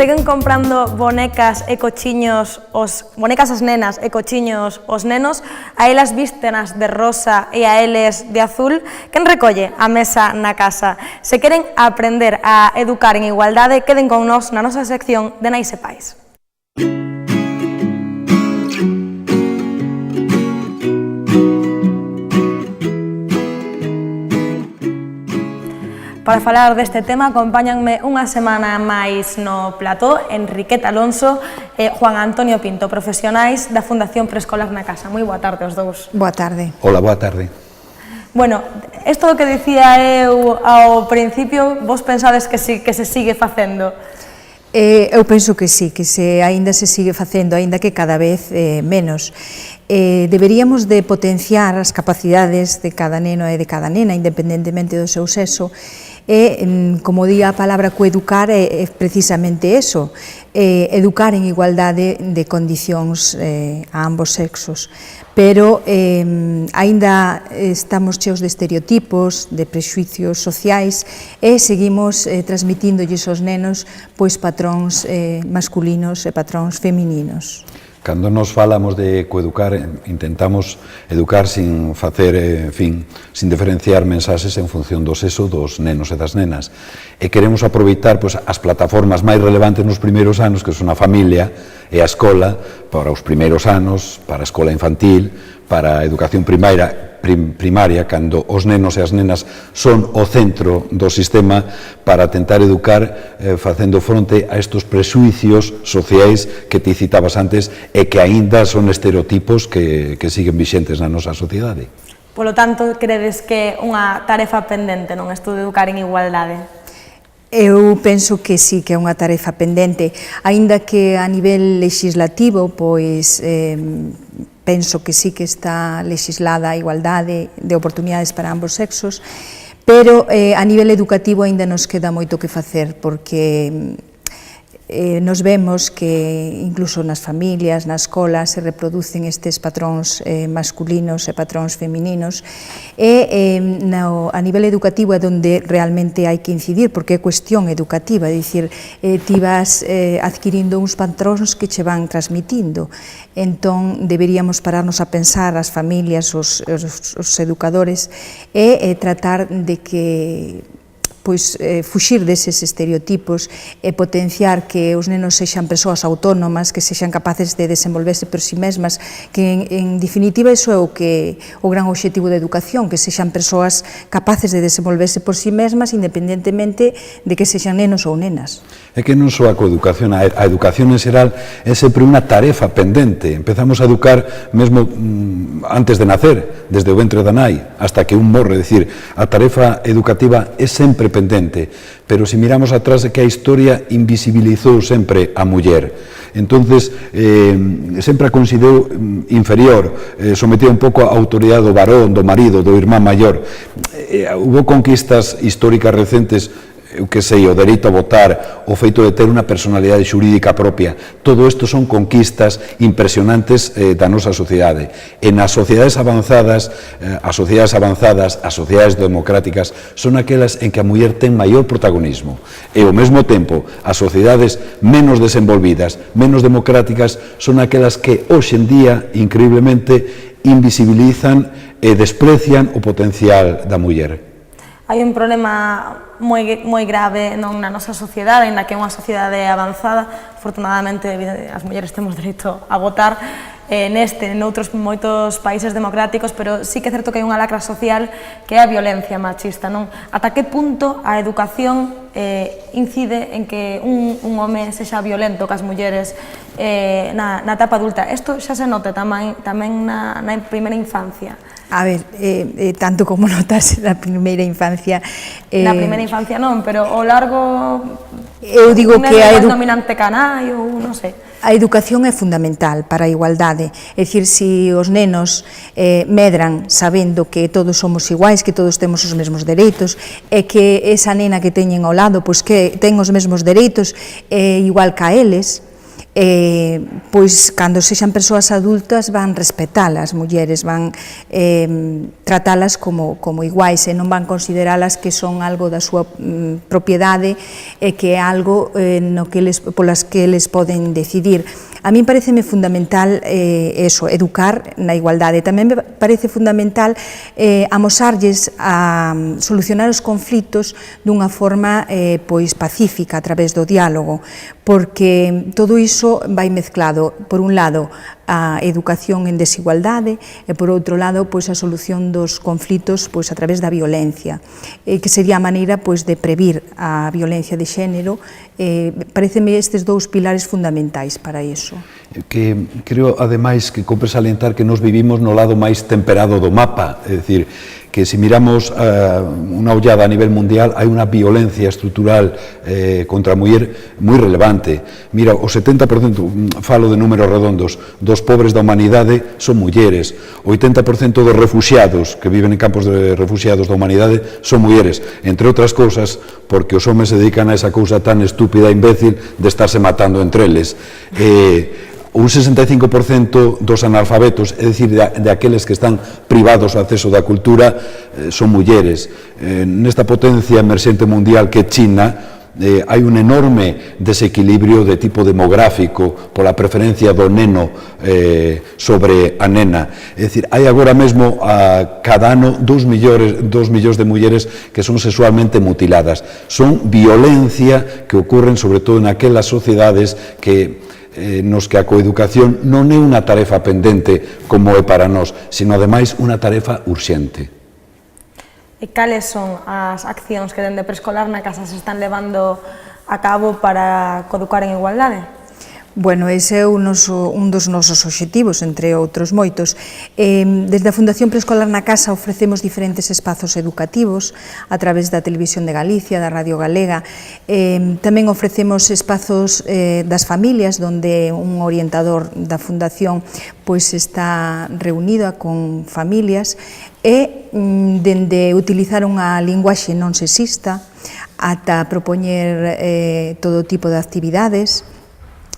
Seguen comprando bonecas e cochiños, bonecas as nenas e cochiños os nenos, a elas vístenas de rosa e a eles de azul. Quen recolle a mesa na casa? Se queren aprender a educar en igualdade, queden con nós na nosa sección de Nais e Pais. Para falar deste tema, acompáñanme unha semana máis no plató Enriqueta Alonso e Juan Antonio Pinto, profesionais da Fundación Preescolar na Casa. Moi boa tarde aos dous. Boa tarde. Hola, boa tarde. Bueno, isto que dicía eu ao principio, vos pensades que se sigue facendo? Eu penso que sí, que aínda se sigue facendo, aínda que cada vez menos. Deberíamos de potenciar as capacidades de cada neno e de cada nena, independentemente do seu sexo, e, como di a palabra coeducar, é precisamente eso, educar en igualdade de condicións a ambos sexos. Pero aínda estamos cheos de estereotipos, de prexuicios sociais e seguimos transmitindolles aos nenos pois patróns masculinos e patróns femininos. Cando nos falamos de coeducar, intentamos educar sin facer, sin diferenciar mensaxes en función do sexo dos nenos e das nenas. E queremos aproveitar as plataformas máis relevantes nos primeiros anos, que son a familia e a escola, para os primeiros anos, para a escola infantil, para a educación primaria, cando os nenos e as nenas son o centro do sistema, para tentar educar facendo fronte a estes prexuicios sociais que ti citabas antes e que aínda son estereotipos que siguen vixentes na nosa sociedade. Polo tanto, credes que é unha tarefa pendente, non, isto de educar en igualdade? Eu penso que sí, que é unha tarefa pendente, aínda que a nivel legislativo, pois penso que sí que está legislada a igualdade de oportunidades para ambos sexos, pero a nivel educativo aínda nos queda moito que facer, porque nos vemos que incluso nas familias, na escola, se reproducen estes patróns masculinos e patróns femininos, e a nivel educativo é onde realmente hai que incidir, porque é cuestión educativa, é dicir, ti vas adquirindo uns patróns que che van transmitindo. Entón, deberíamos pararnos a pensar as familias, os educadores, e tratar de que fuxir deses estereotipos e potenciar que os nenos sexan persoas autónomas, que sexan capaces de desenvolverse por si mesmas, que en definitiva iso é o gran obxectivo da educación, que sexan persoas capaces de desenvolverse por si mesmas independentemente de que sexan nenos ou nenas. É que non só a coeducación, a educación en xeral é sempre unha tarefa pendente. Empezamos a educar mesmo antes de nacer, desde o ventre da nai, hasta que un morre. É dicir, a tarefa educativa é sempre pendente, pero se miramos atrás é que a historia invisibilizou sempre a muller. Entonces, sempre a considerou inferior, sometida un pouco á autoridade do varón, do marido, do irmán maior. Hubo conquistas históricas recentes, eu que sei, o dereito a votar, o feito de ter unha personalidade xurídica propia, todo isto son conquistas impresionantes da nosa sociedade. E nas sociedades avanzadas, as sociedades democráticas, son aquelas en que a muller ten maior protagonismo. E ao mesmo tempo, as sociedades menos desenvolvidas, menos democráticas, son aquelas que hoxe en día, increíblemente, invisibilizan e desprecian o potencial da muller. Hai un problema moi grave na nosa sociedade, na que é unha sociedade avanzada. Afortunadamente, as mulleres temos dereito a votar noutros moitos países democráticos, pero sí que é certo que hai unha lacra social que é a violencia machista, non? Ata que punto a educación incide en que un home sexa violento cas mulleres na etapa adulta? Isto xa se nota tamén na primeira infancia. A ver, tanto como notas na primeira infancia... Na primeira infancia non, pero ao largo... Eu digo que a dominante canai ou non sei. A educación é fundamental para a igualdade, é dicir, se os nenos medran sabendo que todos somos iguais, que todos temos os mesmos dereitos, e que esa nena que teñen ao lado, pois que ten os mesmos dereitos igual que a eles, pois cando sexan persoas adultas van respetar as mulleres, van tratalas como iguais e non van consideralas que son algo da súa propiedade e que é algo polas que eles poden decidir. A min pareceme fundamental educar na igualdade. Tamén me parece fundamental amosarlles a solucionar os conflitos dunha forma pois pacífica a través do diálogo, porque todo iso vai mezclado, por un lado, a educación en desigualdade e, por outro lado, pois a solución dos conflitos pois a través da violencia, que sería a maneira pois de previr a violencia de xénero. Pareceme estes dous pilares fundamentais para iso. Que creo, ademais, que compre salientar que nos vivimos no lado máis temperado do mapa, é dicir, que se miramos unha ollada a nivel mundial, hai unha violencia estrutural contra a muller moi relevante. Mira, o 70%, falo de números redondos, dos pobres da humanidade son mulleres. O 80% dos refuxiados que viven en campos de refuxiados da humanidade son mulleres, entre outras cousas, porque os homes se dedican a esa cousa tan estúpida e imbécil de estarse matando entre eles. Un 65% dos analfabetos, é dicir, de aqueles que están privados do acceso da cultura, son mulleres. Nesta potencia emerxente mundial que é China, hai un enorme desequilibrio de tipo demográfico pola preferencia do neno sobre a nena. É dicir, hai agora mesmo cada ano 2 millóns de mulleres que son sexualmente mutiladas. Son violencia que ocurren sobre todo naquelas sociedades nos que a coeducación non é unha tarefa pendente como é para nós, sino ademais unha tarefa urxente. E cales son as accións que dende preescolar na casa se están levando a cabo para coeducar en igualdade? Bueno, ese é un dos nosos obxectivos, entre outros moitos. Desde a Fundación Preescolar na Casa ofrecemos diferentes espazos educativos a través da Televisión de Galicia, da Radio Galega. Tamén ofrecemos espazos das familias, onde un orientador da Fundación pois está reunida con familias e dende utilizar unha linguaxe non sexista ata propoñer todo tipo de actividades.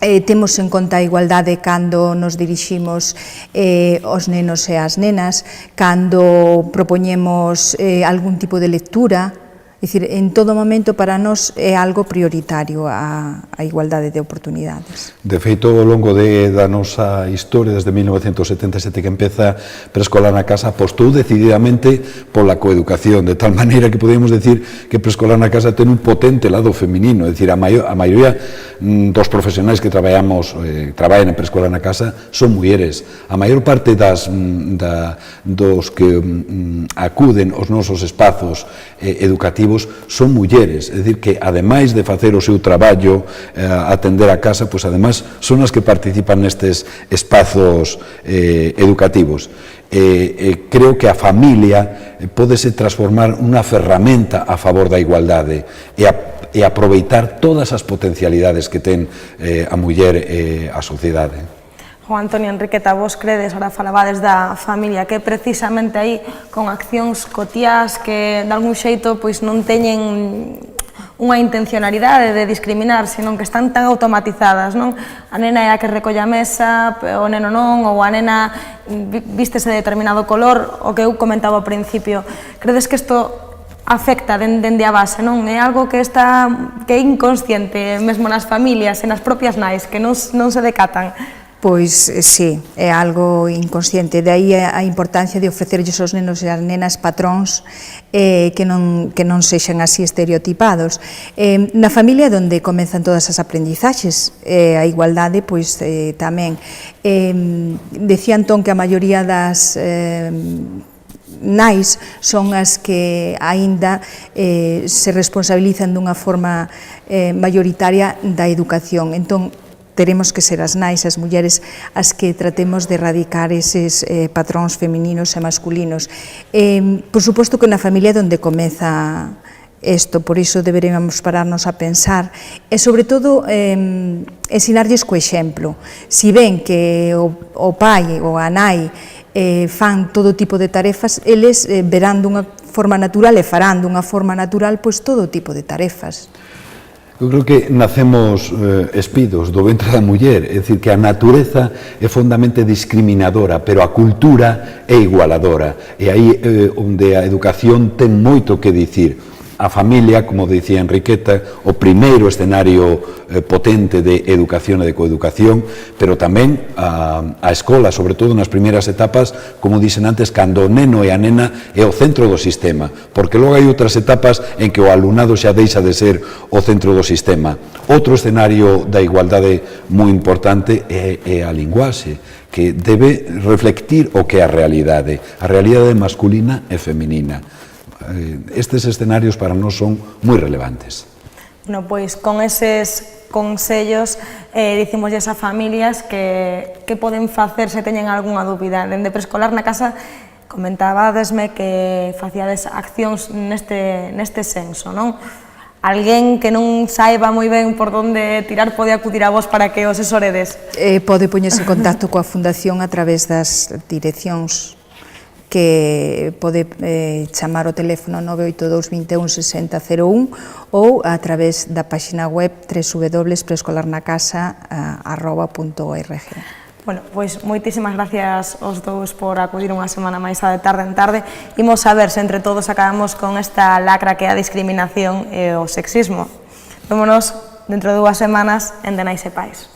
Temos en conta a igualdade cando nos diriximos aos nenos e ás nenas, cando propoñemos algún tipo de lectura. É dicir, en todo momento para nós é algo prioritario a igualdade de oportunidades. De feito, ao longo da nosa historia, desde 1977 que empeza Preescolar na Casa, apostou decididamente pola coeducación, de tal maneira que podemos decir que Preescolar na Casa ten un potente lado feminino, é dicir, a maioría dos profesionais que traballan en Preescolar na Casa son mulleres. A maior parte dos que acuden aos nosos espazos educativos son mulleres, é dicir, que ademais de facer o seu traballo, atender a casa, pois ademais son as que participan nestes espazos educativos. Creo que a familia pódese transformar unha ferramenta a favor da igualdade e aproveitar todas as potencialidades que ten a muller e a sociedade. Juan Antonio Enriqueta, vos credes, ahora falabades da familia, que precisamente aí con accións cotiás que de algún xeito pois non teñen unha intencionalidade de discriminar, senón que están tan automatizadas, non? A nena é a que recolle a mesa, o neno non, ou a nena vístese de determinado color, o que eu comentaba ao principio. Credes que isto afecta dende a base, non? É algo que é inconsciente mesmo nas familias e nas propias nais, que non se decatan. Pois sí, é algo inconsciente, de aí a importancia de ofrecerlles aos nenos e as nenas patróns que non sexan así estereotipados. Na familia onde comezan todas as aprendizaxes, a igualdade pois tamén. Decía Antón que a maioría das nais son as que aínda se responsabilizan dunha forma maioritaria da educación. Entón, teremos que ser as nais, as mulleres, as que tratemos de erradicar eses patróns femininos e masculinos. Por suposto que na familia é onde comeza isto, por iso deberíamos pararnos a pensar e, sobre todo, ensinarlles co exemplo. Si ven que o pai ou a nai fan todo tipo de tarefas, eles verán dunha forma natural e farán dunha forma natural pois todo tipo de tarefas. Eu creo que nacemos espidos do ventre da muller, é dicir, que a natureza é fondamente discriminadora, pero a cultura é igualadora. E aí onde a educación ten moito que dicir. A familia, como dicía Enriqueta, o primeiro escenario potente de educación e de coeducación, pero tamén a escola, sobre todo nas primeiras etapas, como dixen antes, cando o neno e a nena é o centro do sistema, porque logo hai outras etapas en que o alumnado xa deixa de ser o centro do sistema. Outro escenario da igualdade moi importante é a linguaxe, que debe reflectir o que é a realidade masculina e feminina. Estes escenarios para nós son moi relevantes. Bueno, pois con eses consellos dicimoslle a familias que poden facer se teñen algunha dúbida. Dende preescolar na casa comentabadesme que facíades accións neste senso, non? Alguén que non saiba moi ben por onde tirar pode acudir a vos para que os asesoredes? Pode poñerse en contacto coa Fundación a través das direccións que pode chamar o teléfono 982 21 60 01 ou a través da página web www.preescolarnacasa.org. Bueno, pois moitísimas gracias aos dous por acudir unha semana máis a De Tarde en Tarde. Imos a ver se entre todos acabamos con esta lacra que é a discriminación e o sexismo. Vémonos dentro de 2 semanas en De Nais e Pais.